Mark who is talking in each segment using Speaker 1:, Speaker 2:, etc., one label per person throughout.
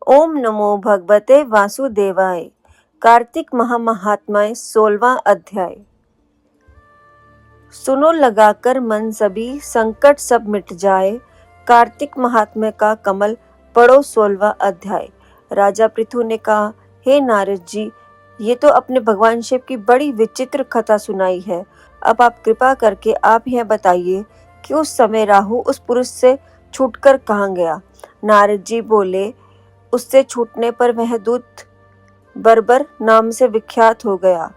Speaker 1: ओम नमो भगवते वासुदेवाय। कार्तिक महात्म्य 16वां अध्याय। सुनो लगाकर मन सभी, संकट सब मिट जाए। कार्तिक महात्म्य का कमल पढ़ो 16वां अध्याय। राजा पृथु ने कहा, हे नारद जी, ये तो अपने भगवान शिव की बड़ी विचित्र कथा सुनाई है। अब आप कृपा करके आप यह बताइए कि उस समय राहु उस पुरुष से छूटकर कहाँ गया। नारद जी बोले, उससे छूटने पर वह दूत बर्बर नाम से विख्यात हो गया।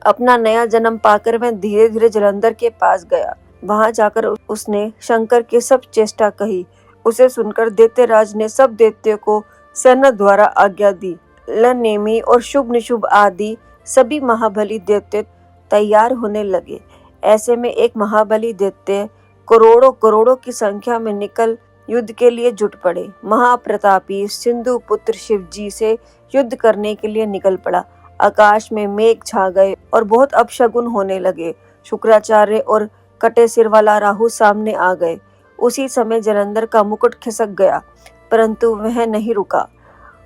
Speaker 1: अपना नया जन्म पाकर वह धीरे धीरे जलंधर के पास गया। वहां जाकर उसने शंकर की सब चेष्टा कही। उसे सुनकर दैत्यराज ने सब दैत्यों को सेना द्वारा आज्ञा दी। नेमी और शुभ निशुभ आदि सभी महाबली दैत्य तैयार होने लगे। ऐसे में एक महाबली दैत्य करोड़ों करोड़ों की संख्या में निकल युद्ध के लिए जुट पड़े। महाप्रतापी सिंधु पुत्र शिवजी से युद्ध करने के लिए निकल पड़ा। आकाश में मेघ छा गए और बहुत अपशगुन होने लगे। शुक्राचार्य और कटे सिर वाला राहु सामने आ गए। उसी समय जलंधर का मुकुट खिसक गया, परंतु वह नहीं रुका।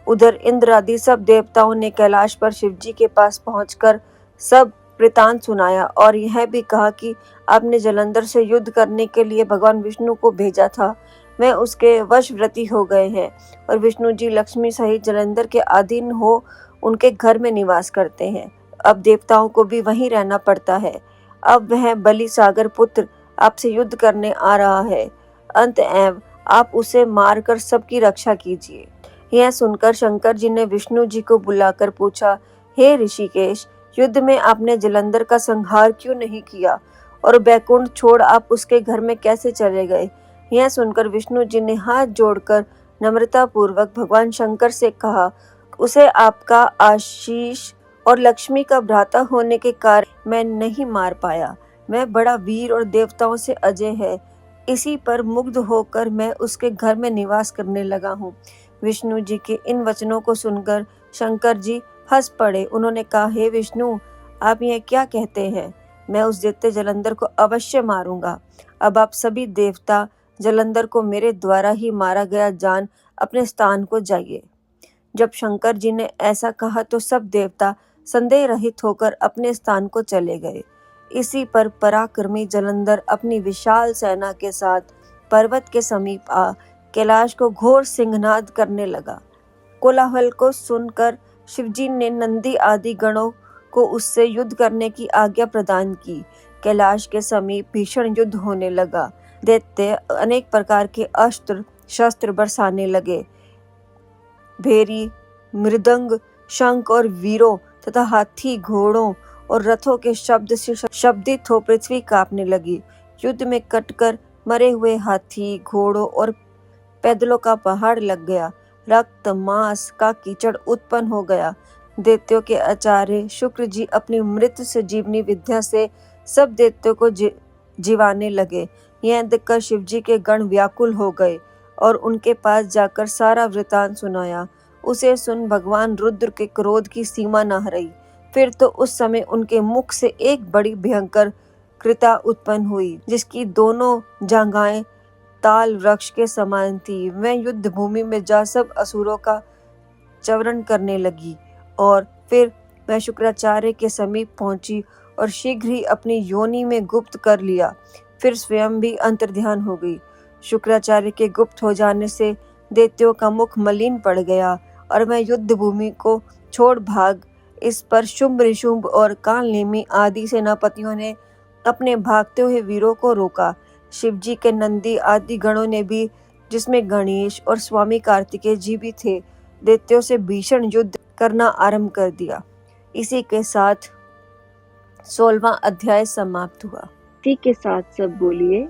Speaker 1: उधर इंद्र आदि सब देवताओं ने कैलाश पर शिवजी के पास पहुंचकर सब वृतांत सुनाया और यह भी कहा कि आपने जलंधर से युद्ध करने के लिए भगवान विष्णु को भेजा था। वह उसके वशव्रती हो गए हैं और विष्णु जी लक्ष्मी सहित जलंधर के अधीन हो उनके घर में निवास करते हैं। अब देवताओं को भी वहीं रहना पड़ता है। अब वह बलि सागर पुत्र आपसे युद्ध करने आ रहा है। अतएव आप उसे मारकर सबकी रक्षा कीजिए। यह सुनकर शंकर जी ने विष्णु जी को बुलाकर पूछा, हे ऋषिकेश, युद्ध में आपने जलंधर का संहार क्यों नहीं किया और बैकुंठ छोड़ आप उसके घर में कैसे चले गए। यह सुनकर विष्णु जी ने हाथ जोड़कर नम्रता पूर्वक भगवान शंकर से कहा, उसे आपका आशीष और लक्ष्मी का भ्राता होने के कारण मैं नहीं मार पाया। मैं बड़ा वीर और देवताओं से अजय है। इसी पर मुग्ध होकर मैं उसके घर में निवास करने लगा हूँ। विष्णु जी के इन वचनों को सुनकर शंकर जी हंस पड़े। उन्होंने कहा, हे विष्णु, आप यह क्या कहते हैं। मैं उस दैत्य जलंधर को अवश्य मारूंगा। अब आप सभी देवता जलंधर को मेरे द्वारा ही मारा गया जान अपने स्थान को जाइए। जब शंकर जी ने ऐसा कहा तो सब देवता संदेह रहित होकर अपने स्थान को चले गए। इसी पर पराक्रमी जलंधर अपनी विशाल सेना के साथ पर्वत के समीप आ कैलाश को घोर सिंहनाद करने लगा। कोलाहल को सुनकर शिवजी ने नंदी आदि गणों को उससे युद्ध करने की आज्ञा प्रदान की। कैलाश के समीप भीषण युद्ध होने लगा। दैत्य अनेक प्रकार के अस्त्र शस्त्र बरसाने लगे। भेरी, मृदंग, शंख और वीरों तथा हाथी, घोड़ों और रथों के शब्द से शब्दित हो पृथ्वी कांपने लगी। युद्ध में कटकर मरे हुए हाथी, घोड़ों और पैदलों का पहाड़ लग गया। रक्त मांस का कीचड़ उत्पन्न हो गया। दैत्यों के आचार्य शुक्र जी अपनी मृत संजीवनी विद्या से सब दैत्यों को जीवाने लगे। यह देखकर शिवजी के गण व्याकुल हो गए और उनके पास जाकर सारा वृतांत सुनाया। उसे सुन भगवान रुद्र के क्रोध की सीमा न रही। फिर तो उस समय उनके मुख से एक बड़ी भयंकर कृता उत्पन्न हुई, जिसकी दोनों जांघाएं ताल वृक्ष के समान थी। वह युद्ध भूमि में जा सब असुरों का चवरण करने लगी और फिर वह शुक्राचार्य के समीप पहुंची और शीघ्र ही अपनी योनि में गुप्त कर लिया। फिर स्वयं भी अंतर्ध्यान हो गई। शुक्राचार्य के गुप्त हो जाने से दैत्यों का मुख मलिन पड़ गया और वह युद्ध भूमि को छोड़ भाग। इस पर शुंभ निशुंभ और कालनेमी आदि सेनापतियों ने अपने भागते हुए वीरों को रोका। शिवजी के नंदी आदि गणों ने भी, जिसमें गणेश और स्वामी कार्तिकेय जी भी थे, दैत्यों से भीषण युद्ध करना आरंभ कर दिया। इसी के साथ 16वां अध्याय समाप्त हुआ।
Speaker 2: इसी के साथ सब बोलिए,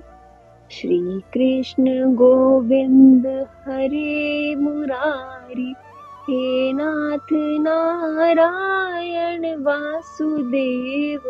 Speaker 2: श्री कृष्ण गोविंद हरे मुरारी, हे नाथ नारायण वासुदेव